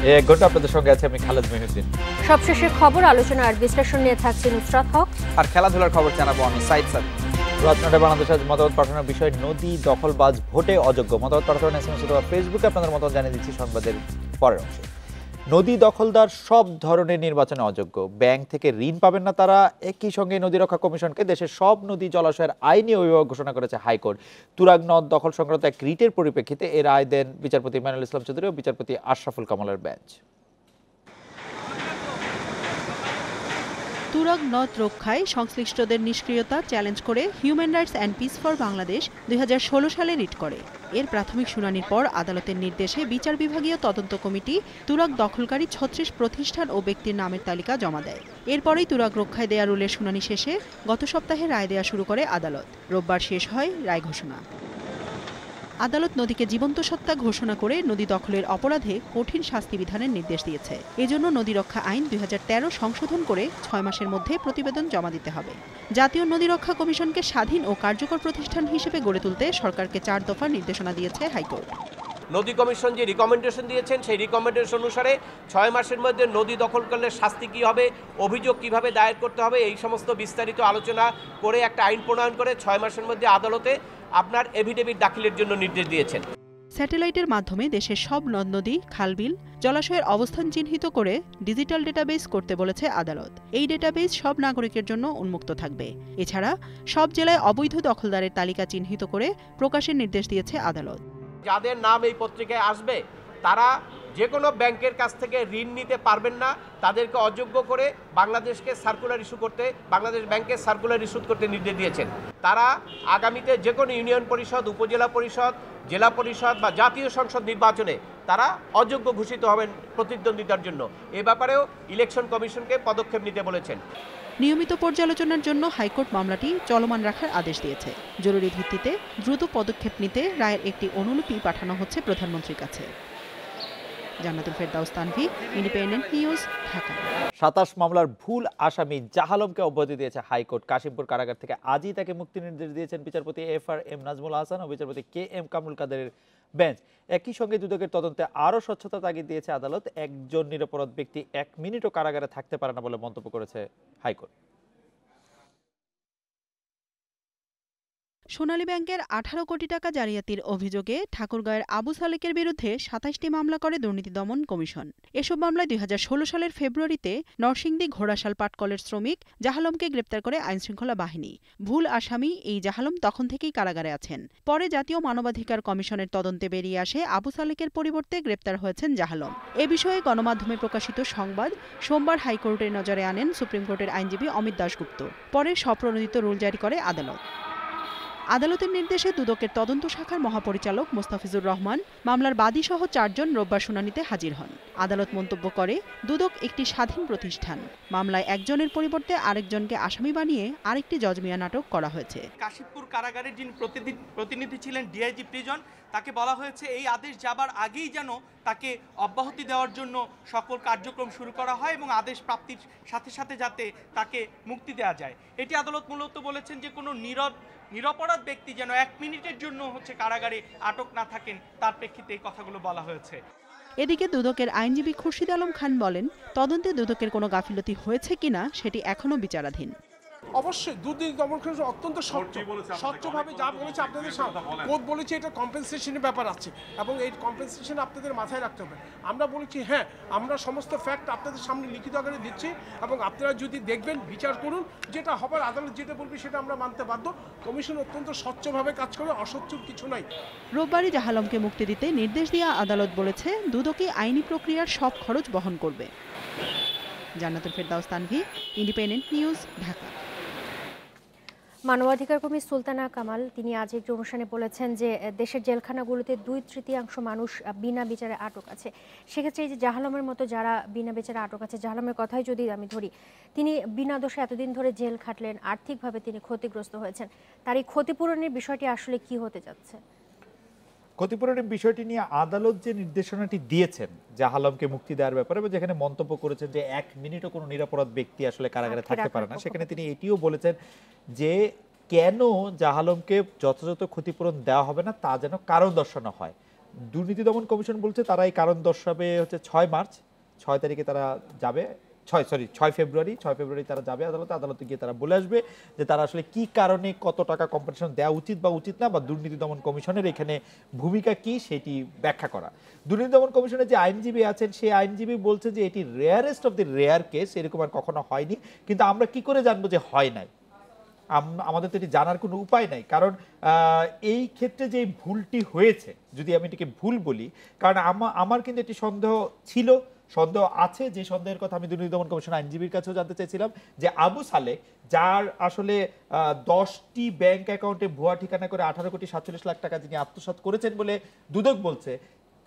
এক ঘন্টা আপনাদের সঙ্গে আছে আমি খালেদ মহিউদ্দিন। সবশেষে খবর, আলোচনা আর বিশ্লেষণ নিয়ে থাকছে নুসরাত হক, আর খেলাধুলার খবর জানাবো আমি সাইদ সাদিক। রত্নাটে বাংলাদেশের মতামত পাঠানোর বিষয় নদী দখলবাজ ভোটে অযোগ্য। মতামত পাঠানোর এসএমএস অথবা ফেসবুকে আপনাদের মতামত জানিয়ে দিচ্ছি সংবাদের পরের অংশে। নদী দখলদার সব ধরনের নির্বাচনে অযোগ্য, ব্যাংক থেকে ঋণ পাবেন না তারা। একই সঙ্গে নদী রক্ষা কমিশনকে দেশের সব নদী জলাশয়ের আইনি অভিভাবক ঘোষণা করেছে হাইকোর্ট। তুরাগ নদ দখল সংক্রান্ত এক রিটের পরিপ্রেক্ষিতে এর রায় দেন বিচারপতি ইমানুল ইসলাম চৌধুরী ও বিচারপতি আশরাফুল কামালের বেঞ্চ। তুরাগ নদ রক্ষায় সংশ্লিষ্টদের নিষ্ক্রিয়তা চ্যালেঞ্জ করে human rights and piece for Bangladesh 2016 সালে রিট করে। এর প্রাথমিক শুনানির পর আদালতের নির্দেশে বিচার বিভাগীয় তদন্ত কমিটি তুরাগ দখলকারী 36 প্রতিষ্ঠান ও ব্যক্তির নামের তালিকা জমা দেয়। এরপরেই তুরাগ রক্ষায় দেয়া রুলের শুনানি শেষে গত সপ্তাহে রায় দেয়া শুরু করে আদালত। রোববার শেষ হয় রায় ঘোষণা। আদালত নদীকে জীবন্ত সত্তা ঘোষণা করে নদী দখলের অপরাধে কঠিন শাস্তি বিধানের নির্দেশ দিয়েছে। এজন্য নদী রক্ষা আইন 2013 সংশোধন করে 6 মাসের মধ্যে প্রতিবেদন জমা দিতে হবে। জাতীয় নদী রক্ষা কমিশনকে স্বাধীন ও কার্যকর প্রতিষ্ঠান হিসেবে গড়ে তুলতে সরকারকে 4 দফা নির্দেশনা দিয়েছে হাইকোর্ট। নদী কমিশন যে রিকমেন্ডেশন দিয়েছেন সেই রিকমেন্ডেশন অনুসারে 6 মাসের মধ্যে নদী দখল করলে শাস্তি কী হবে, অভিযোগ কিভাবে দায়ের করতে হবে, এই সমস্ত বিস্তারিত আলোচনা করে একটা আইন প্রণয়ন করে 6 মাসের মধ্যে আদালতে আপনার এফিডেভিট দাখিলের জন্য নির্দেশ দিয়েছেন। স্যাটেলাইটের মাধ্যমে দেশের সব নদ নদী, খালবিল, জলাশয়ের অবস্থান চিহ্নিত করে ডিজিটাল ডেটাবেস করতে বলেছে আদালত। এই ডেটাবেস সব নাগরিকের জন্য উন্মুক্ত থাকবে। এছাড়া সব জেলায় অবৈধ দখলদারের তালিকা চিহ্নিত করে প্রকাশের নির্দেশ দিয়েছে আদালত। যাদের নাম এই পত্রিকায় আসবে তারা যে কোনো ব্যাংকের কাছ থেকে ঋণ নিতে পারবেন না, তাদেরকে অযোগ্য করে বাংলাদেশকে সার্কুলার ইস্যু করতে, বাংলাদেশ ব্যাংকে সার্কুলার ইস্যু করতে নির্দেশ দিয়েছেন। তারা আগামীতে যে কোনো ইউনিয়ন পরিষদ, উপজেলা পরিষদ, জেলা পরিষদ বা জাতীয় সংসদ নির্বাচনে তারা অযোগ্য ঘোষিত হবেন প্রতিদ্বন্দ্বিতার জন্য। এ ব্যাপারেও ইলেকশন কমিশনকে পদক্ষেপ নিতে বলেছেন। নিয়মিত পর্যালোচনার জন্য হাইকোর্ট মামলাটি চলমান রাখার আদেশ দিয়েছে। জরুরি ভিত্তিতে দ্রুত পদক্ষেপ নিতে রায়ের একটি অনুলিপি পাঠানো হচ্ছে প্রধানমন্ত্রীর কাছে। জান্নাতুল ফেরদাউস তানভি, ইন্ডিপেন্ডেন্ট নিউজ, ঢাকা। 27 মামলার ভুল আসামি জাহালমকে অব্যাহতি দিয়েছে হাইকোর্ট। কাশিমপুর কারাগার থেকে আজই তাকে মুক্তির নির্দেশ দিয়েছেন বিচারপতি FRM নাজমুল হাসান ও বিচারপতি KM কামরুল কাদেরের বেঞ্চ। একই সঙ্গে দুদকের তদন্তে আরও স্বচ্ছতা তাগিদ দিয়েছে আদালত। একজন নিরপরাধ ব্যক্তি 1 মিনিটও কারাগারে থাকতে পারে না বলে মন্তব্য করেছে হাইকোর্ট। সোনালী ব্যাংকের 18 কোটি টাকা জালিয়াতির অভিযোগে ঠাকুরগাঁওয়ের আবু সালেকের বিরুদ্ধে 27টি মামলা করে দুর্নীতি দমন কমিশন। এসব মামলায় 2016 সালের ফেব্রুয়ারিতে নরসিংদী ঘোড়াশাল পাটকলের শ্রমিক জাহালমকে গ্রেপ্তার করে আইনশৃঙ্খলা বাহিনী। ভুল আসামি এই জাহালম তখন থেকেই কারাগারে আছেন। পরে জাতীয় মানবাধিকার কমিশনের তদন্তে বেরিয়ে আসে আবু সালেকের পরিবর্তে গ্রেপ্তার হয়েছেন জাহালম। এ বিষয়ে গণমাধ্যমে প্রকাশিত সংবাদ সোমবার হাইকোর্টের নজরে আনেন সুপ্রিম কোর্টের আইনজীবী অমিত দাশগুপ্ত। পরে স্বপ্রণোদিত রুল জারি করে আদালত। আদালতের নির্দেশে দুদকের তদন্ত শাখার মহাপরিচালক মোস্তাফিজুর রহমান মামলার বাদীসহ 4 জন রোববার শুনানিতে হাজির হন। আদালত মন্তব্য করে, দুদক একটি স্বাধীন প্রতিষ্ঠান। মামলায় একজনের পরিবর্তে আরেকজনকে আসামি বানিয়ে আরেকটি জজমিয়া নাটক করা হয়েছে। কাশিমপুর কারাগারের যিনি প্রতিনিধি ছিলেন ডিআইজি প্রিজন, তাকে বলা হয়েছে এই আদেশ যাবার আগেই যেন তাকে অব্যাহতি দেওয়ার জন্য সকল কার্যক্রম শুরু করা হয় এবং আদেশ প্রাপ্তির সাথে সাথে যাতে তাকে মুক্তি দেওয়া যায়। এটি আদালত মূলত বলেছেন যে কোনো নিরপরাধ ব্যক্তি যেন 1 মিনিটের জন্য কারাগারে আটক না থাকেন, তার প্রেক্ষিতে এই কথাগুলো বলা হয়েছে। এদিকে দুদকের আইনজীবী খুরশিদ আলম খান বলেন, তদন্তে দুদকের কোনো গাফিলতি হয়েছে কিনা সেটি এখনো বিচারাধীন। অবশ্যই দুর্নীতি দমন কমিশন অত্যন্ত স্বচ্ছভাবে যা বলেছে আপনাদের কোর্ট বলেছে এটা কম্পেনসেশনের ব্যাপার আছে এবং এই কম্পেনসেশন আপনাদের মাথায় রাখতে হবে। আমরা বলেছি হ্যাঁ, আমরা সমস্ত ফ্যাক্ট আপনাদের সামনে লিখিত আকারে দিচ্ছি এবং আপনারা যদি দেখবেন বিচার করুন, যেটা হবার আদালত যেটা বলবে সেটা আমরা মানতে বাধ্য। কমিশন অত্যন্ত স্বচ্ছভাবে কাজ করে, অস্বচ্ছর কিছু নাই। রোববারই জাহালমকে মুক্তি দিতে নির্দেশ দেওয়া আদালত বলেছে দুদকই আইনি প্রক্রিয়ার সব খরচ বহন করবে। জান্নাতুল ফেরদাউস তানভি, ইন্ডিপেন্ডেন্ট নিউজ, ঢাকা। মানবাধিকার কর্মী সুলতানা কামাল তিনি আজ একটি অনুষ্ঠানে বলেছেন যে দেশের জেলখানাগুলোতে 2/3 মানুষ বিনা বিচারে আটক আছে। সেক্ষেত্রে এই যে জাহালমের মতো যারা বিনা বিচারে আটক আছে, জাহালমের কথাই যদি আমি ধরি, তিনি বিনা দোষে এতদিন ধরে জেল খাটলেন, আর্থিকভাবে তিনি ক্ষতিগ্রস্ত হয়েছেন। তার এই ক্ষতিপূরণের বিষয়টি আসলে কি হতে যাচ্ছে? ক্ষতিপূরণের বিষয়টি নিয়ে আদালত যে নির্দেশনাটি দিয়েছেন জাহালমকে মুক্তি দেওয়ার ব্যাপারে, যেখানে মন্তব্য করেছেন যে 1 মিনিটও কোনো নিরপরাধ ব্যক্তি আসলে কারাগারে থাকতে পারে না, সেখানে তিনি এটিও বলেছেন যে কেন জাহালমকে যথাযথ ক্ষতিপূরণ দেওয়া হবে না তা যেন কারণ দর্শানো হয়। দুর্নীতি দমন কমিশন বলছে তারা এই কারণ দর্শাবে হচ্ছে 6 মার্চ, 6 তারিখে তারা যাবে, 6 ফেব্রুয়ারি তারা যাবে আদালতে গিয়ে তারা বলে আসবে যে তারা আসলে কি কারণে কত টাকা কম্পেনসেশন দেওয়া উচিত বা উচিত না, বা দুর্নীতি দমন কমিশনের এখানে ভূমিকা কি সেটি ব্যাখ্যা করা। দুর্নীতি দমন কমিশনের যে আইনজীবী আছেন সেই আইনজীবী বলছে যে এটি rarest of the rare case, এরকম আর কখনো হয়নি, কিন্তু আমরা কি করে জানবো যে হয় নাই? আমাদের তো এটি জানার কোনো উপায় নাই, কারণ এই ক্ষেত্রে যে ভুলটি হয়েছে, যদি আমি এটিকে ভুল বলি, কারণ আমার কিন্তু একটি সন্দেহ ছিল, সন্দেহ আছে, যে সন্দেহের কথা আমি দুর্নীতি দমন কমিশন আইনজীবীর কাছেও জানতে চাইছিলাম, যে আবু সালেক যার আসলে 10টি ব্যাংক অ্যাকাউন্টে ভুয়া ঠিকানা করে 18,47,00,000 টাকা যিনি আত্মসাৎ করেছেন বলে দুদক বলছে,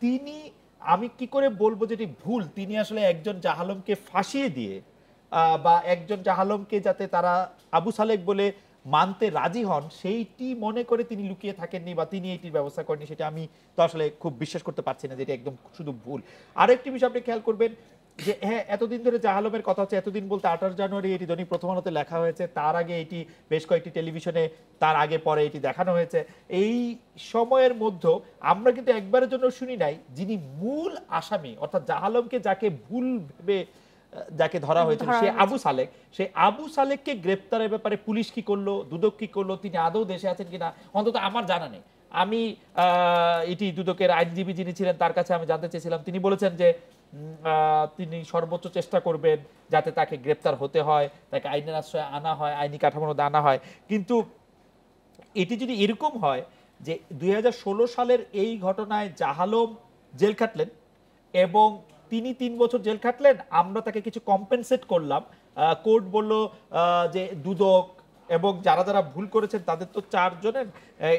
তিনি, আমি কি করে বলবো যেটি ভুল? তিনি আসলে একজন জাহালমকে ফাঁসিয়ে দিয়ে বা একজন জাহালমকে যাতে তারা আবু সালেক বলে মানতে রাজি হন সেইটি মনে করে তিনি লুকিয়ে থাকেননি বা তিনি এইটির ব্যবস্থা করেননি, সেটা আমি তো আসলে খুব বিশ্বাস করতে পারছি না যে এটা একদম শুধু ভুল। আরেকটি বিষয় আপনি খেয়াল করবেন যে হ্যাঁ, এতদিন ধরে জাহালমের কথা হচ্ছে, এতদিন বলতে 28 জানুয়ারি এটি দৈনিক প্রথম আলোতে লেখা হয়েছে, তার আগে এটি বেশ কয়েকটি টেলিভিশনে তার আগে পরে এটি দেখানো হয়েছে। এই সময়ের মধ্যে আমরা কিন্তু একবারের জন্য শুনি নাই যিনি মূল আসামি, অর্থাৎ জাহালমকে যাকে ভুল ভেবে যাকে ধরা হয়েছে সে আবু সালেক, সেই আবু সালেককে গ্রেপ্তারের ব্যাপারে পুলিশ কি করলো, দুদক কি করলো, তিনি আদৌ দেশে আছেন কিনা অন্তত আমার জানা নেই। আমি এটি দুদকের আইনজীবী যিনি ছিলেন তার কাছে আমি জানতে চেয়েছিলাম, তিনি বলেছেন যে তিনি সর্বোচ্চ চেষ্টা করবেন যাতে তাকে গ্রেপ্তার হতে হয়, তাকে আইনের আশ্রয়ে আনা হয়, আইনি কাঠামোর মধ্যে আনা হয়। কিন্তু এটি যদি এরকম হয় যে 2016 সালের এই ঘটনায় জাহালম জেল খাটলেন এবং তিনি 3 বছর জেল খাটলেন, আমরা তাকে কিছু কম্পেনসেট করলাম, কোর্ট বলল যে দুদক এবং যারা যারা ভুল করেছেন তাদের তো 4 জনের,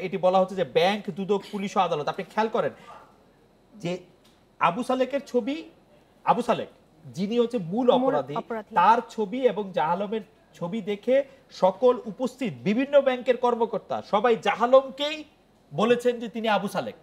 এটি বলা হচ্ছে যে ব্যাংক, দুদক, পুলিশ ও আদালত। আপনি খেয়াল করেন যে আবু সালেকের ছবি, আবু সালেক যিনি হচ্ছে মূল অপরাধী, তার ছবি এবং জাহালমের ছবি দেখে সকল উপস্থিত বিভিন্ন ব্যাংকের কর্মকর্তা সবাই জাহালমকেই বলেছেন যে তিনি আবু সালেক।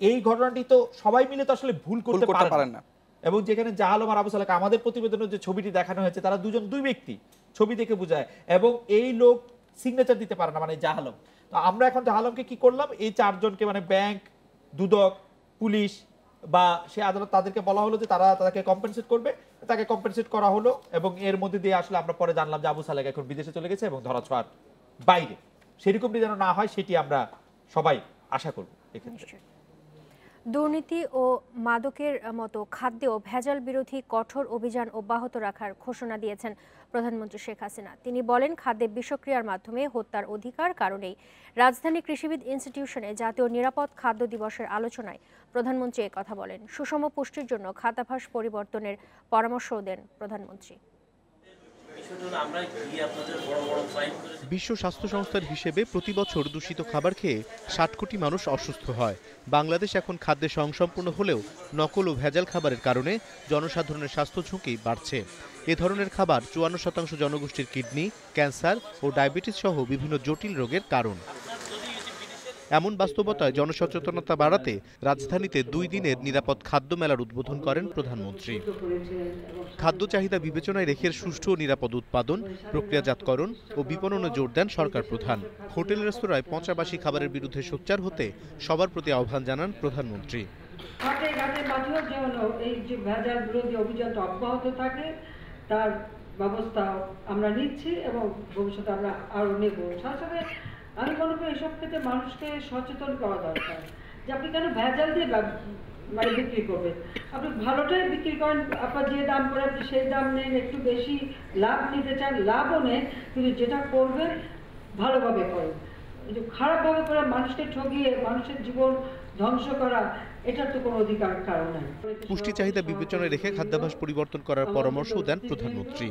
এই ঘটনাটি তো সবাই মিলে তো আসলে ভুল করতে পারেন না, এবং যেখানে জাহালম আর আবু সালেক, আমাদের প্রতিবেদনে যে ছবিটি দেখানো হয়েছে তারা দুই ব্যক্তি, ছবি দেখে বোঝায়, এবং এই লোক সিগনেচার দিতে পারে না, মানে জাহালম। তো আমরা এখন জাহালমকে কি করলাম, এই 4 জনকে মানে ব্যাংক, দুদক, পুলিশ বা সে আদালত, তাদেরকে বলা হলো যে তারা তাকে কম্পেনসেট করবে, তাকে কম্পেনসেট করা হলো, এবং এর মধ্যে দিয়ে আসলে আমরা পরে জানলাম যে আবু সালেক এখন বিদেশে চলে গেছে এবং ধরাছোঁয়ার বাইরে। সেরকমটি যেন না হয় সেটি আমরা সবাই আশা করব। এক্ষেত্রে দুর্নীতি ও মাদকের মতো খাদ্যেও ভেজাল বিরোধী কঠোর অভিযান অব্যাহত রাখার ঘোষণা দিয়েছেন প্রধানমন্ত্রী শেখ হাসিনা। তিনি বলেন, খাদ্যে বিষক্রিয়ার মাধ্যমে হত্যার অধিকার কারণেই রাজধানী কৃষিবিদ ইনস্টিটিউশনে জাতীয় নিরাপদ খাদ্য দিবসের আলোচনায় প্রধানমন্ত্রী একথা বলেন। সুষম পুষ্টির জন্য খাদ্যাভ্যাস পরিবর্তনের পরামর্শও দেন প্রধানমন্ত্রী। বিশ্ব স্বাস্থ্য সংস্থার হিসেবে প্রতি বছর দূষিত খাবার খেয়ে 60 কোটি মানুষ অসুস্থ হয়। বাংলাদেশ এখন খাদ্যে স্বয়ংসম্পূর্ণ হলেও নকল ও ভেজাল খাবারের কারণে জনসাধারণের স্বাস্থ্য ঝুঁকি বাড়ছে। এ ধরনের খাবার 54% জনগোষ্ঠীর কিডনি, ক্যান্সার ও ডায়াবেটিস সহ বিভিন্ন জটিল রোগের কারণ। এমন বাস্তবতায় জনসচেতনতা বাড়াতে রাজধানীতে 2 দিনের নিরাপদ খাদ্য মেলার উদ্বোধন করেন প্রধানমন্ত্রী। খাদ্য চাহিদা বিবেচনায় রেখে সুষ্ঠু ও নিরাপদ উৎপাদন, প্রক্রিয়াজাতকরণ ও বিপণনে জোর দেন সরকার প্রধান। হোটেল রেস্তোরাঁয় পচাবাসি খাবারের বিরুদ্ধে সোচ্চার হতে সবার প্রতি আহ্বান জানান প্রধানমন্ত্রী। এই যে ভেজাল বিরোধী অভিযানটা অব্যাহত থাকে তার ব্যবস্থা আমরা নিচ্ছি এবং ভবিষ্যতে আমরা আরো নেব। সাথে আমি মনে করি এসব ক্ষেত্রে মানুষকে সচেতন করা দরকার যে আপনি কেন ভেজাল দিয়ে মানে বিক্রি করবেন। আপনি ভালোটাই বিক্রি করেন, আপনার যে দাম করে আপনি সেই দাম নেন, একটু বেশি লাভ নিতে চান, লাভও নেন, কিন্তু যেটা করবেন ভালোভাবে করেন। খারাপভাবে করে মানুষকে ঠকিয়ে মানুষের জীবন ধ্বংস করা, এটার তো কোনো অধিকার কারণ নাই। পুষ্টি চাহিদা বিবেচনায় রেখে খাদ্যাভ্যাস পরিবর্তন করার পরামর্শ দেন প্রধানমন্ত্রী।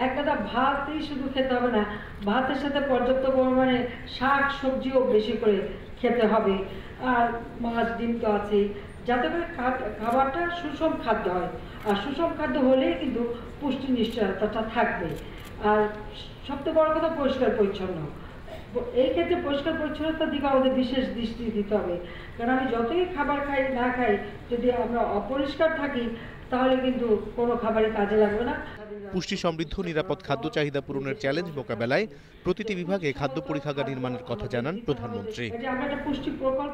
এক গাদা ভাতই শুধু খেতে হবে না, ভাতের সাথে পর্যাপ্ত পরিমাণে শাক সবজিও বেশি করে খেতে হবে, আর মাছ ডিম তো আছে, যাতে করে খাবারটা সুষম খাদ্য হয়। আর সুষম খাদ্য হলেই কিন্তু পুষ্টি নিশ্চয়তাটা থাকবে। আর সবচেয়ে বড় কথা পরিষ্কার পরিচ্ছন্ন। এই ক্ষেত্রে পরিষ্কার পরিচ্ছন্নতার দিকে আমাদের বিশেষ দৃষ্টি দিতে হবে, কারণ আমি যতই খাবার খাই না খাই, যদি আমরা অপরিষ্কার থাকি তাহলে কিন্তু কোনো খাবারই কাজে লাগবে না। পুষ্টি সমৃদ্ধ নিরাপদ খাদ্য চাহিদা পূরণের চ্যালেঞ্জ মোকাবেলায় প্রতিটি বিভাগে খাদ্য পরীক্ষাগার নির্মাণের কথা জানান প্রধানমন্ত্রী।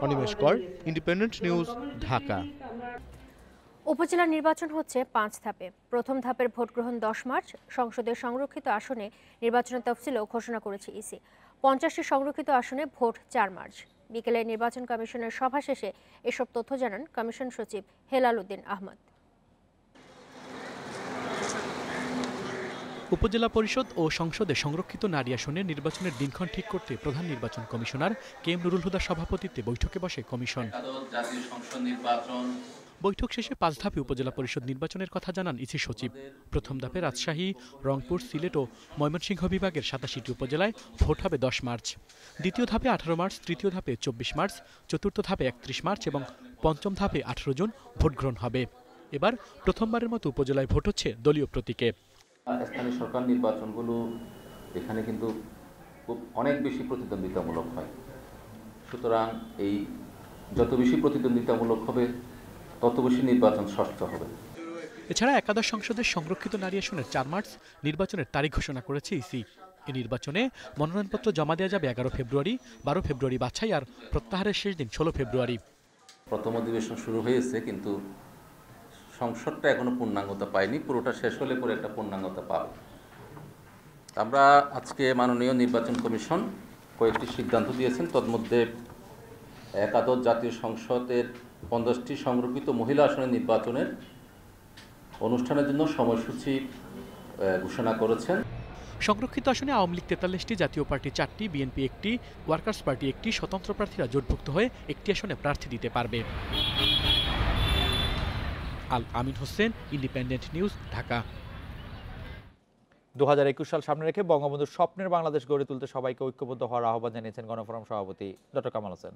অনিমেষ কর, ইন্ডিপেন্ডেন্ট নিউজ, ঢাকা। উপজেলা নির্বাচন হচ্ছে 5 ধাপে। প্রথম ধাপের ভোট গ্রহণ 10 মার্চ। সংসদের সংরক্ষিত আসনে নির্বাচনের তফসিলও ঘোষণা করেছে ইসি। 50টি সংরক্ষিত আসনে ভোট 4 মার্চ। বিকেলে নির্বাচন কমিশনের সভা শেষে এসব তথ্য জানান কমিশন সচিব হেলাল উদ্দিন আহমদ। উপজেলা পরিষদ ও সংসদে সংরক্ষিত নারী আসনের নির্বাচনের দিনক্ষণ ঠিক করতে প্রধান নির্বাচন কমিশনার কে এম নুরুল হুদার সভাপতিত্বে বৈঠকে বসে কমিশন। বৈঠক শেষে 5 ধাপে উপজেলা পরিষদ নির্বাচনের কথা জানান ইসি সচিব। প্রথম ধাপে রাজশাহী, রংপুর, সিলেট ও ময়মনসিংহ বিভাগের 87টি উপজেলায় ভোট হবে 10 মার্চ। দ্বিতীয় ধাপে 18 মার্চ, তৃতীয় ধাপে 24 মার্চ, চতুর্থ ধাপে 31 মার্চ এবং পঞ্চম ধাপে 18 জুন ভোট গ্রহণ হবে। এবার প্রথমবারের মতো উপজেলায় ভোট হচ্ছে দলীয় প্রতীকে। স্থানীয় সরকার নির্বাচনগুলো এখানে কিন্তু অনেক বেশি প্রতিদ্বন্দ্বিতামূলক হয়, সুতরাং এই যত বেশি প্রতিদ্বন্দ্বিতামূলক হবে তত বেশি নির্বাচন ষষ্ঠ হবে। এছাড়া একাদশ সংসদের সংরক্ষিত নারী আসনের 4 মার্চ নির্বাচনের তারিখ ঘোষণা করেছে ইসি। এই নির্বাচনে মনোনয়নপত্র জমা দেওয়া যাবে 11 ফেব্রুয়ারি, 12 ফেব্রুয়ারি বাছাই আর প্রত্যাহারের শেষ দিন 16 ফেব্রুয়ারি। প্রথম অধিবেশন শুরু হয়েছে, কিন্তু সংসদটা এখনো পূর্ণাঙ্গতা পায়নি। পুরোটা শেষ হলে পরে একটা পূর্ণাঙ্গতা পাবে। আমরা আজকে মাননীয় নির্বাচন কমিশন কয়েকটি সিদ্ধান্ত দিয়েছেন। তন্মধ্যে একাদশ জাতীয় সংসদের 50টি সংরক্ষিত মহিলা আসনের নির্বাচনের অনুষ্ঠানের জন্য সময়সূচি ঘোষণা করেছেন। সংরক্ষিত আসনে আওয়ামী লীগ 43টি, জাতীয় পার্টি 4টি, বিএনপি 1টি, ওয়ার্কার্স পার্টি 1টি, স্বতন্ত্র প্রার্থীরা জোটভুক্ত হয়ে একটি আসনে প্রার্থী দিতে পারবে। আল আমিন হোসেন, ইন্ডিপেন্ডেন্ট নিউজ, ঢাকা। 2021 সাল সামনে রেখে বঙ্গবন্ধুর স্বপ্নের বাংলাদেশ গড়ে তুলতে সবাইকে ঐক্যবদ্ধ হওয়ার আহ্বান জানিয়েছেন গণফোরাম সভাপতি ডক্টর কামাল হোসেন।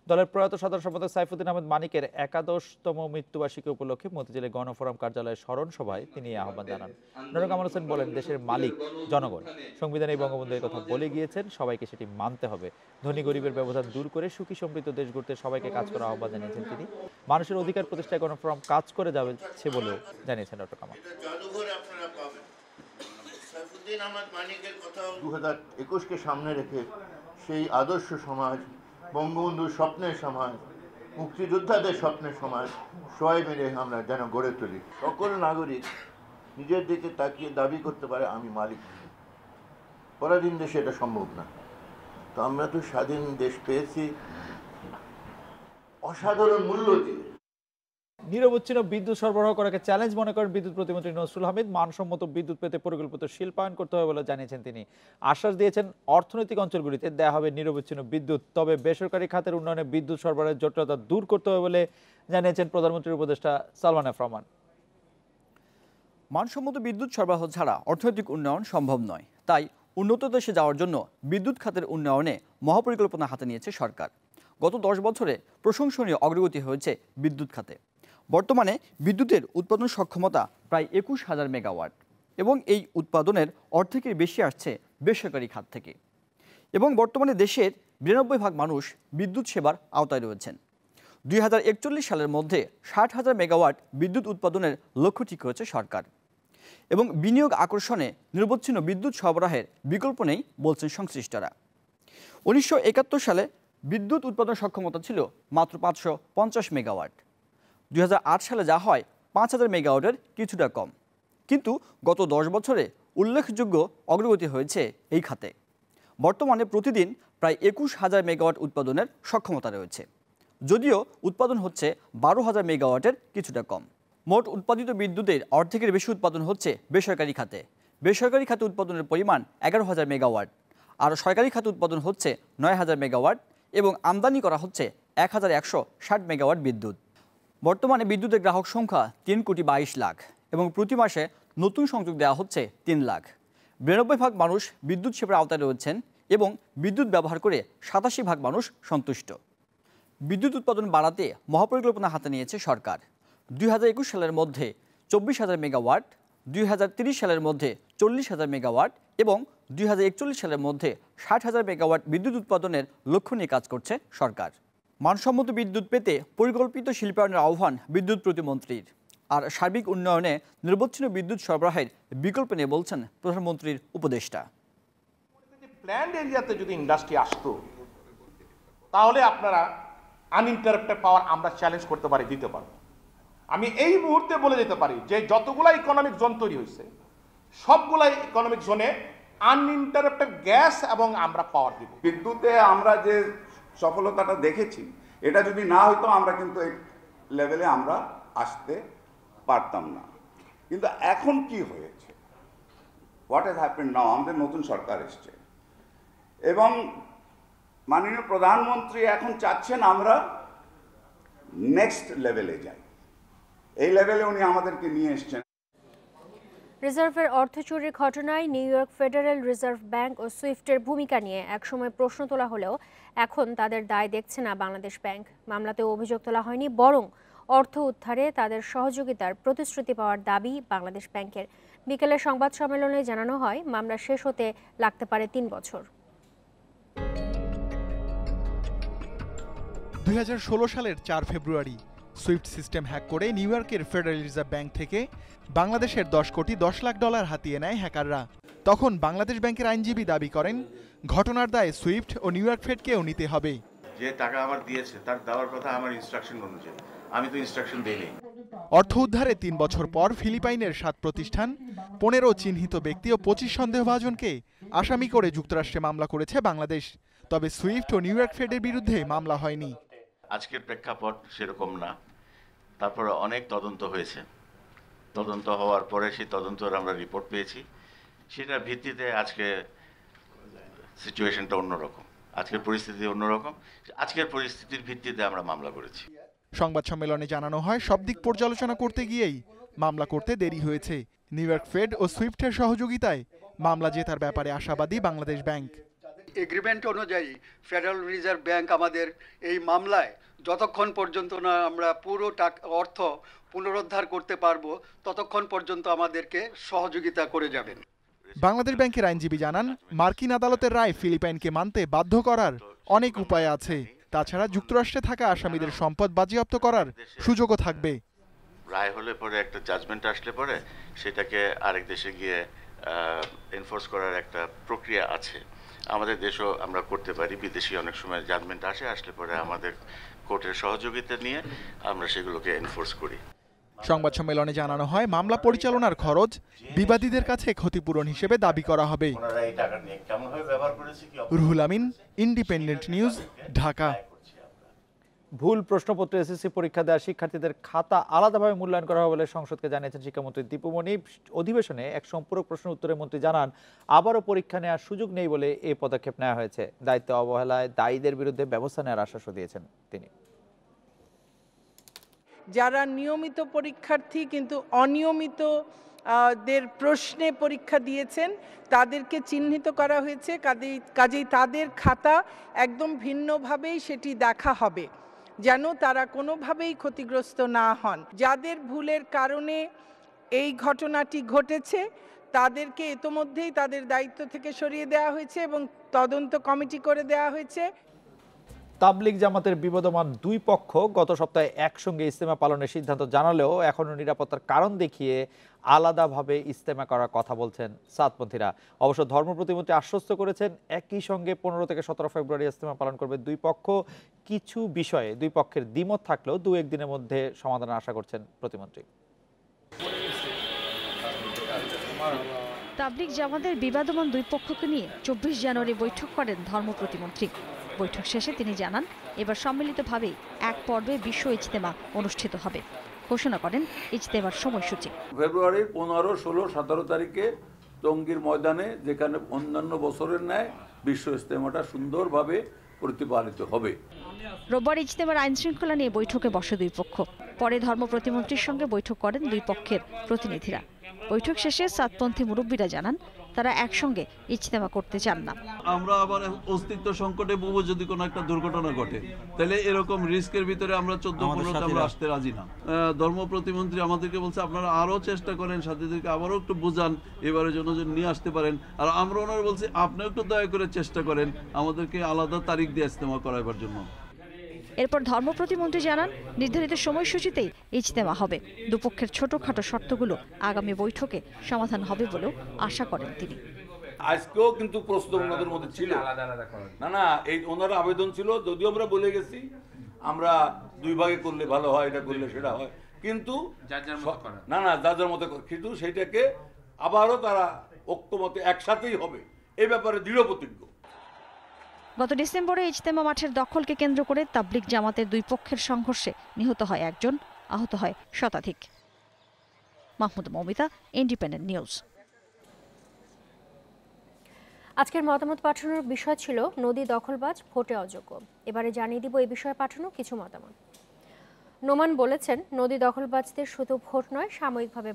দলের প্রয়াত সাধারণ সম্পাদক সাইফুদ্দিন আহমেদ মানিকের 81তম মৃত্যুবার্ষিকী উপলক্ষে মতিঝিলে গণফোরাম কার্যালয়ের স্মরণ সভায় তিনি এই আহ্বান জানান। ডক্টর কামাল হোসেন বলেন, দেশের মালিক জনগণ। সংবিধানে বঙ্গবন্ধু এই কথা বলে গিয়েছেন, সবাইকে সেটি মানতে হবে। ধনী গরিবের ব্যবধান দূর করে সুখী সমৃদ্ধ দেশ গড়তে সবাইকে কাজ করার আহ্বান জানিয়েছেন তিনি। মানুষের অধিকার প্রতিষ্ঠায় গণফোরাম কাজ করে যাচ্ছে বলেও জানিয়েছেন ডক্টর কামাল। 2021কে সামনে রেখে সেই আদর্শ সমাজ, বঙ্গবন্ধুর স্বপ্নের সমাজ, মুক্তিযোদ্ধাদের স্বপ্নের সমাজ সবাই মিলে আমরা যেন গড়ে তুলি। সকল নাগরিক নিজের দিকে তাকিয়ে দাবি করতে পারে আমি মালিক। পরাধীন দেশে এটা সম্ভব না। তো আমরা তো স্বাধীন দেশ পেয়েছি অসাধারণ মূল্য দিয়ে। নিরবচ্ছিন্ন বিদ্যুৎ সরবরাহ করাকে চ্যালেঞ্জ মনে করেন বিদ্যুৎ প্রতিমন্ত্রী নসরুল হামিদ। মানসম্মত বিদ্যুৎ পেতে পরিকল্পিত শিল্পায়ন করতে হবে বলে জানিয়েছেন তিনি। আশ্বাস দিয়েছেন, অর্থনৈতিক অঞ্চলগুলিতে দেয়া হবে নিরবচ্ছিন্ন বিদ্যুৎ। তবে বেসরকারি খাতের উন্নয়নে বিদ্যুৎ সরবরাহের জটিলতা দূর করতে হবে বলে জানিয়েছেন প্রধানমন্ত্রীর উপদেষ্টা সালমান এফ রহমান। মানসম্মত বিদ্যুৎ সরবরাহ ছাড়া অর্থনৈতিক উন্নয়ন সম্ভব নয়। তাই উন্নত দেশে যাওয়ার জন্য বিদ্যুৎ খাতের উন্নয়নে মহাপরিকল্পনা হাতে নিয়েছে সরকার। গত 10 বছরে প্রশংসনীয় অগ্রগতি হয়েছে বিদ্যুৎ খাতে। বর্তমানে বিদ্যুতের উৎপাদন সক্ষমতা প্রায় 21,000 মেগাওয়াট এবং এই উৎপাদনের অর্ধেকের বেশি আসছে বেসরকারি খাত থেকে। এবং বর্তমানে দেশের 92% মানুষ বিদ্যুৎ সেবার আওতায় রয়েছেন। 2041 সালের মধ্যে 60,000 মেগাওয়াট বিদ্যুৎ উৎপাদনের লক্ষ্য ঠিক করেছে সরকার। এবং বিনিয়োগ আকর্ষণে নিরবচ্ছিন্ন বিদ্যুৎ সরবরাহের বিকল্প নেই বলছেন সংশ্লিষ্টরা। 1971 সালে বিদ্যুৎ উৎপাদন সক্ষমতা ছিল মাত্র 550 মেগাওয়াট। 2008 সালে যা হয় 5,000 মেগাওয়াটের কিছুটা কম। কিন্তু গত 10 বছরে উল্লেখযোগ্য অগ্রগতি হয়েছে এই খাতে। বর্তমানে প্রতিদিন প্রায় 21,000 মেগাওয়াট উৎপাদনের সক্ষমতা রয়েছে, যদিও উৎপাদন হচ্ছে 12,000 মেগাওয়াটের কিছুটা কম। মোট উৎপাদিত বিদ্যুতের অর্ধেকের বেশি উৎপাদন হচ্ছে বেসরকারি খাতে। বেসরকারি খাতে উৎপাদনের পরিমাণ 11,000 মেগাওয়াট, আর সরকারি খাতে উৎপাদন হচ্ছে 9,000 মেগাওয়াট এবং আমদানি করা হচ্ছে 1,160 মেগাওয়াট বিদ্যুৎ। বর্তমানে বিদ্যুতের গ্রাহক সংখ্যা 3,22 লাখ এবং প্রতি মাসে নতুন সংযোগ দেওয়া হচ্ছে 3 লাখ। 92% মানুষ বিদ্যুৎ সেবার আওতায় রয়েছেন এবং বিদ্যুৎ ব্যবহার করে 87% মানুষ সন্তুষ্ট। বিদ্যুৎ উৎপাদন বাড়াতে মহাপরিকল্পনা হাতে নিয়েছে সরকার। 2021 সালের মধ্যে 24,000 মেগাওয়াট, 2030 সালের মধ্যে 40,000 মেগাওয়াট এবং 2041 সালের মধ্যে 60,000 মেগাওয়াট বিদ্যুৎ উৎপাদনের লক্ষ্য নিয়ে কাজ করছে সরকার। মানসম্মত বিদ্যুৎ পেতে পরিকল্পিত শিল্পায়নের আহ্বান বিদ্যুৎ প্রতিমন্ত্রীর। আর সার্বিক উন্নয়নে নিরবচ্ছিন্ন বিদ্যুৎ সরবরাহের বিকল্প নিয়ে বলছেন প্রধানমন্ত্রীর উপদেষ্টা। প্ল্যান্ড এরিয়াতে যদি ইন্ডাস্ট্রি আসতো তাহলে আপনারা আনইন্টারাপ্টেড পাওয়ার আমরা চ্যালেঞ্জ করতে পারি, দিতে পারবো। আমি এই মুহূর্তে বলে যেতে পারি যে যতগুলা ইকোনমিক জোন তৈরি হয়েছে সবগুলাই ইকোনমিক জোনে আনইন্টারাপ্টেড গ্যাস এবং আমরা পাওয়ার দিব। বিদ্যুতে আমরা যে সফলতাটা দেখেছি এটা যদি না হইতো আমরা কিন্তু এই লেভেলে আমরা আসতে পারতাম না। কিন্তু এখন কি হয়েছে, হোয়াট হ্যাজ হ্যাপেন্ড নাও, আমাদের নতুন সরকার এসছে এবং মাননীয় প্রধানমন্ত্রী এখন চাচ্ছেন আমরা নেক্সট লেভেলে যাই। এই লেভেলে উনি আমাদেরকে নিয়ে এসছেন। রিজার্ভের অর্থ চুরির ঘটনায় New York federal reserve bank ও সুইফটের ভূমিকা নিয়ে একসময় প্রশ্ন তোলা হলেও এখন তাদের দায় দেখছে না বাংলাদেশ ব্যাংক। মামলাতে অভিযোগ তোলা হয়নি, বরং অর্থ উদ্ধারে তাদের সহযোগিতার প্রতিশ্রুতি পাওয়ার দাবি বাংলাদেশ ব্যাংকের। বিকেলে সংবাদ সম্মেলনে জানানো হয় মামলা শেষ হতে লাগতে পারে 3 বছর। 2016 সালের 4 ফেব্রুয়ারি সুইফট সিস্টেম হ্যাক করে নিউ ইয়র্কের ফেডারেল রিজার্ভ ব্যাংক থেকে বাংলাদেশের 10 কোটি 10 লাখ ডলার হাতিয়ে নেয় হ্যাকাররা। তখন বাংলাদেশ ব্যাংকের আইনজীবী দাবি করেন ঘটনার দায় সুইফট ও নিউ ইয়র্ক ফেডকেও নিতে হবে। যে টাকা আমার দিয়েছে তার দেওয়ার কথা আমার ইনস্ট্রাকশন অনুযায়ী, আমি তো ইনস্ট্রাকশন দেইনি। অর্থ উদ্ধারে 3 বছর পর ফিলিপাইনের 7 প্রতিষ্ঠান, 15 চিহ্নিত ব্যক্তি ও 25 সন্দেহভাজনকে আসামি করে যুক্তরাষ্ট্রে মামলা করেছে বাংলাদেশ। তবে সুইফট ও নিউ ইয়র্ক ফেডের বিরুদ্ধে মামলা হয়নি। আজকের প্রেক্ষাপট সেরকম না, তারপরে অনেক তদন্ত হয়েছে। তদন্ত হওয়ার পরে সেই তদন্তের আমরা রিপোর্ট পেয়েছি, সেটার ভিত্তিতে আজকে সিচুয়েশনটা অন্যরকম, আজকের পরিস্থিতি অন্যরকম। আজকের পরিস্থিতির ভিত্তিতে আমরা মামলা করেছি। সংবাদ সম্মেলনে জানানো হয় সব দিক পর্যালোচনা করতে গিয়েই মামলা করতে দেরি হয়েছে। নিউ ইয়র্ক ফেড ও সুইফটের সহযোগিতায় মামলা জেতার ব্যাপারে আশাবাদী বাংলাদেশ ব্যাংক। এগ্রিমেন্ট অনুযায়ী ফেডারেল রিজার্ভ ব্যাংক আমাদের এই মামলায় যতক্ষণ পর্যন্ত না আমরা পুরো অর্থ পুনরুদ্ধার করতে পারবো ততক্ষণ পর্যন্ত আমাদেরকে সহযোগিতা করে যাবেন। বাংলাদেশ ব্যাংকের আইনজীবী জানান মার্কিন আদালতের রায় ফিলিপাইনকে মানতে বাধ্য করার অনেক উপায় আছে। তাছাড়া যুক্তরাষ্ট্রে থাকা আসামিদের সম্পদ বাজেয়াপ্ত করার সুযোগও থাকবে। রায় হলে পরে একটা জাজমেন্ট আসলে পরে সেটাকে আরেক দেশে গিয়ে এনফোর্স করার একটা প্রক্রিয়া আছে। আমাদের দেশও আমরা করতে পারি, বিদেশি অনেক সময় জাজমেন্ট আসলে পরে আমাদের কোর্টের সহযোগিতা নিয়ে আমরা সেগুলোকে এনফোর্স করি। সংবাদ সম্মেলনে জানানো হয় মামলা পরিচালনার খরচ বিবাদীদের কাছে ক্ষতিপূরণ হিসেবে দাবি করা হবে। Ruhul Amin, independent news, Dhaka. ভুল প্রশ্নপত্র এসএসসি পরীক্ষা দেওয়া শিক্ষার্থীদের খাতা আলাদাভাবে মূল্যায়ন করা হবে বলে সংসদকে জানিয়েছেন শিক্ষামন্ত্রী দীপুমণি। অধিবেশনে এক সম্পূরক প্রশ্নের উত্তরে মন্ত্রী জানান আবারও পরীক্ষা নেওয়ার সুযোগ নেই বলে এই পদক্ষেপ নেওয়া হয়েছে। দায়িত্ব অবহেলায় দায়ীদের বিরুদ্ধে ব্যবস্থা নেওয়ার আশ্বাসও দিয়েছেন তিনি। যারা নিয়মিত পরীক্ষার্থী কিন্তু অনিয়মিত দের প্রশ্নে পরীক্ষা দিয়েছেন তাদেরকে চিহ্নিত করা হয়েছে, কাজেই তাদের খাতা একদম ভিন্নভাবেই সেটি দেখা হবে যেন তারা কোনোভাবেই ক্ষতিগ্রস্ত না হন। যাদের ভুলের কারণে এই ঘটনাটি ঘটেছে তাদেরকে ইতোমধ্যেই তাদের দায়িত্ব থেকে সরিয়ে দেওয়া হয়েছে এবং তদন্ত কমিটি করে দেওয়া হয়েছে। তাবলিগ জামাতের বিবদমান দুই পক্ষ গত সপ্তাহে একসঙ্গে ইজতেমা পালনের সিদ্ধান্ত জানালেও এখনও নিরাপত্তার কারণ দেখিয়ে আলাদাভাবে ইজতেমা করার কথা বলছেন সাতপন্থীরা। অবশ্য ধর্ম প্রতিমন্ত্রী আশ্বস্ত করেছেন একই সঙ্গে 15 থেকে 17 ফেব্রুয়ারি ইজতেমা পালন করবে দুই পক্ষ। কিছু বিষয়ে দুই পক্ষের দ্বিমত থাকলেও 2-1 দিনের মধ্যে সমাধান আশা করছেন প্রতিমন্ত্রী। তাবলিগ জামাতের বিবাদমান দুই পক্ষকে নিয়ে 24 জানুয়ারি বৈঠক করেন ধর্ম প্রতিমন্ত্রী। বৈঠক শেষে তিনি জানান এবার সম্মিলিতভাবে এক পর্বে বিশ্ব ইজতেমা অনুষ্ঠিত হবে। ঘোষণা করেন ইজতেমার সময়সূচি। ফেব্রুয়ারির 15, 16, 17 তারিখে টঙ্গীর ময়দানে যেখানে অন্যান্য বছরের ন্যায় বিশ্ব ইজতেমাটা সুন্দরভাবে প্রতিপালিত হবে। রোববার ইজতেমার আইন শৃঙ্খলা নিয়ে বৈঠকে বসে দুই পক্ষ। পরে ধর্ম প্রতিমন্ত্রীর সঙ্গে বৈঠক করেন দুই পক্ষের প্রতিনিধিরা। বৈঠক শেষে সাতপন্থী মুরব্বীরা জানান তারা একসঙ্গে ইজতেমা করতে চান না। আমরা আবার অস্তিত্ব সংকটে বুবো যদি কোনো একটা দুর্ঘটনা ঘটে তাহলে এরকম রিস্কের ভিতরে আমরা 14-15 আমরা আসতে রাজি না। ধর্ম প্রতিমন্ত্রী আমাদেরকে বলছে আপনারা আরো চেষ্টা করেন, সাথীদেরকে আবারও একটু বোঝান এবারের জন্য নিয়ে আসতে পারেন। আর আমরা ওনারা বলছি আপনিও একটু দয়া করে চেষ্টা করেন আমাদেরকে আলাদা তারিখ দিয়ে ইজতেমা করাবার জন্য। এরপর ধর্ম প্রতিমন্ত্রী জানান, নির্ধারিত সময়সূচিতেই ইজতেমা হবে। দুপক্ষের ছোটখাটো শর্তগুলো আগামী বৈঠকে সমাধান হবে বলেও আশা করেন তিনি। আজকেও কিন্তু প্রশ্ন ওনাদের মধ্যে ছিল, না এই ওনার আবেদন ছিল, যদিও আমরা বলে গেছি আমরা 2 ভাগে করলে ভালো হয়, এটা করলে সেটা হয়, কিন্তু না যার মতো কিন্তু সেইটাকে আবারও তারা ঐক্যমতে একসাথেই হবে, এই ব্যাপারে দৃঢ় প্রতিজ্ঞ। গত ডিসেম্বরে ইজতেমা মাঠের দখলকে কেন্দ্র করে তাবলিগ জামাতের 2 পক্ষের সংঘর্ষে নিহত হয় 1 জন, আহত হয় শতাধিক। Mahmud Moumita, independent news. আজকের মতামত পাঠানোর বিষয় ছিল নদী দখলবাজ ভোটে অযোগ্য। এবারে জানিয়ে দিব এই বিষয়ে পাঠানো কিছু মতামত। নোমান বলেছেন, নদী দখলবাজদের শুধু ভোট নয়, সাময়িকভাবে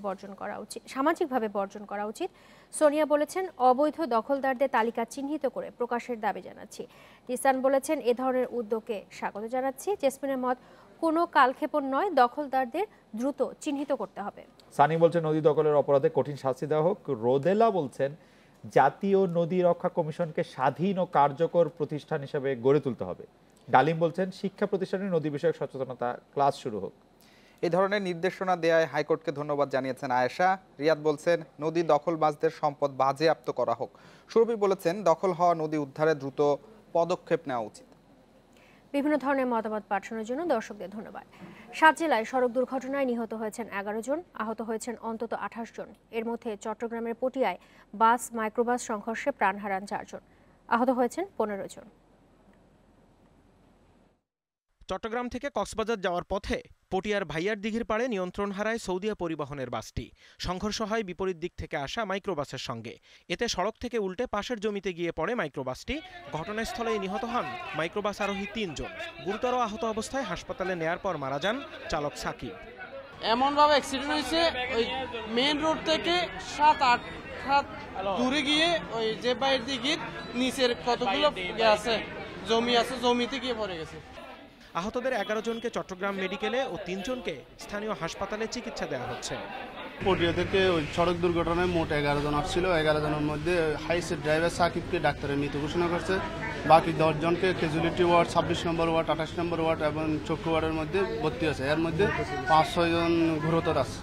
সামাজিকভাবে বর্জন করা উচিত। সোনিয়া বলেছেন, অবৈধ দখলদারদের তালিকা চিহ্নিত করে প্রকাশের দাবি জানাচ্ছি। তিসান বলেছেন, এ ধরনের উদ্যোগকে স্বাগত জানাচ্ছি। জেসমিনের মত, কোনো কালক্ষেপণ নয়, দখলদারদের দ্রুত চিহ্নিত করতে হবে। সানি বলছেন, নদী দখলের অপরাধে কঠিন শাস্তি দেওয়া হোক। রোদেলা বলছেন, জাতীয় নদী রক্ষা কমিশনকে স্বাধীন ও কার্যকর প্রতিষ্ঠান হিসেবে গড়ে তুলতে হবে। ডালিম বলছেন, শিক্ষা প্রতিষ্ঠানে নদী বিষয়ক সচেতনতা ক্লাস শুরু হোক। এই ধরনের নির্দেশনা দেওয়ায় হাইকোর্টকে ধন্যবাদ জানিয়েছেন আয়েশা। রিয়াদ বলছেন, নদী দখলবাজদের সম্পদ বাজেয়াপ্ত করা হোক। সুরভি বলেছেন, দখল হওয়া নদী উদ্ধারে দ্রুত পদক্ষেপ নেওয়া উচিত। বিভিন্ন ধরনের মতামত পাঠানোর জন্য দর্শকদের ধন্যবাদ। 7 জেলায় সড়ক দুর্ঘটনায় নিহত হয়েছেন 11 জন, আহত হয়েছেন অন্তত 28 জন। এর মধ্যে চট্টগ্রামের পটিয়ায় বাস মাইক্রোবাস সংঘর্ষে প্রাণ হারান 4 জন, আহত হয়েছেন 15 জন। চট্টগ্রাম থেকে কক্সবাজার যাওয়ার পথে পটিয়ার ভাইয়ার দিঘির পাড়ে নিয়ন্ত্রণ হারায় সৌদিয়া পরিবহনের বাসটি। সংঘর্ষ হয় বিপরীত দিক থেকে আসা মাইক্রোবাসের সঙ্গে। এতে সড়ক থেকে উল্টে পাশের জমিতে গিয়ে পড়ে মাইক্রোবাসটি। ঘটনাস্থলেই নিহত হন মাইক্রোবাস আরোহী 3 জন। গুরুতর আহত অবস্থায় হাসপাতালে নেয়ার পর মারা যান চালক সাকিব। এমনভাবে অ্যাক্সিডেন্ট হয়েছে, ওই মেইন রোড থেকে 7-8 হাত দূরে গিয়ে ওই যে বাইরের দিঘির নিচের কতগুলো আছে জমি আছে, জমিতে গিয়ে পড়ে গেছে। আহতদের 11 জনকে চট্টগ্রাম মেডিকেলে ও 3 জনকে স্থানীয় হাসপাতালে চিকিৎসা দেওয়া হচ্ছে। পটিয়া থেকে ওই সড়ক দুর্ঘটনায় মোট 11 জন আসছিল। 11 জনের মধ্যে হাইসের ড্রাইভার সাকিবকে ডাক্তারের মৃত ঘোষণা করছে। বাকি 10 জনকে ক্যাজুয়ালিটি ওয়ার্ড, 26 নম্বর ওয়ার্ড, 28 নম্বর ওয়ার্ড এবং চক্ষু ওয়ার্ডের মধ্যে ভর্তি আছে। এর মধ্যে 5-6 জন গুরুতর আছে।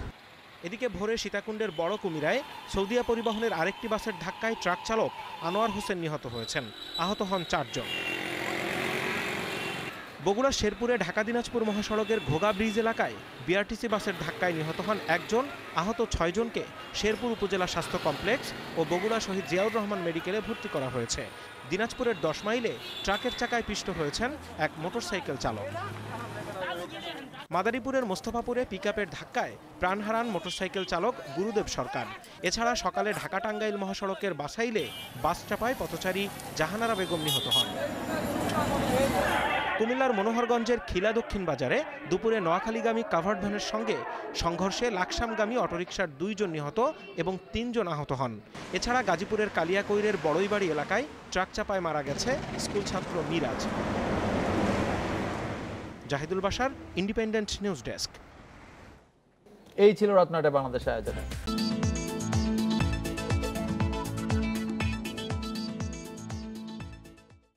এদিকে ভোরে সীতাকুণ্ডের বড় কুমিরায় সৌদিয়া পরিবহনের আরেকটি বাসের ধাক্কায় ট্রাক চালক আনোয়ার হোসেন নিহত হয়েছেন, আহত হন 4 জন। বগুড়ার শেরপুরে ঢাকা দিনাজপুর মহাসড়কের ঘোগা ব্রিজ এলাকায় বিআরটিসি বাসের ধাক্কায় নিহত হন 1 জন, আহত 6 জনকে শেরপুর উপজেলা স্বাস্থ্য কমপ্লেক্স ও বগুড়া শহীদ জিয়াউর রহমান মেডিকেলে ভর্তি করা হয়েছে। দিনাজপুরের 10 মাইলে ট্রাকের চাকায় পিষ্ট হয়েছেন এক মোটরসাইকেল চালক। মাদারীপুরের মোস্তফাপুরে পিকআপের ধাক্কায় প্রাণ হারান মোটরসাইকেল চালক গুরুদেব সরকার। এছাড়া সকালে ঢাকা টাঙ্গাইল মহাসড়কের বাসাইলে বাস চাপায় পথচারী জাহানারা বেগম নিহত হন। কুমিল্লার মনোহরগঞ্জের খিলা দক্ষিণ বাজারে দুপুরে নোয়াখালীগামী কাভার্ড ভ্যানের সঙ্গে সংঘর্ষে লাকসামগামী অটোরিকশার 2 জন নিহত এবং 3 জন আহত হন। এছাড়া গাজীপুরের কালিয়াকৈরের বড়ইবাড়ি এলাকায় ট্রাক চাপায় মারা গেছে স্কুল ছাত্র Miraj. Zahidul Bashar, Independent news desk. এই ছিল রাত 9টায় বাংলাদেশ আয়োজনে।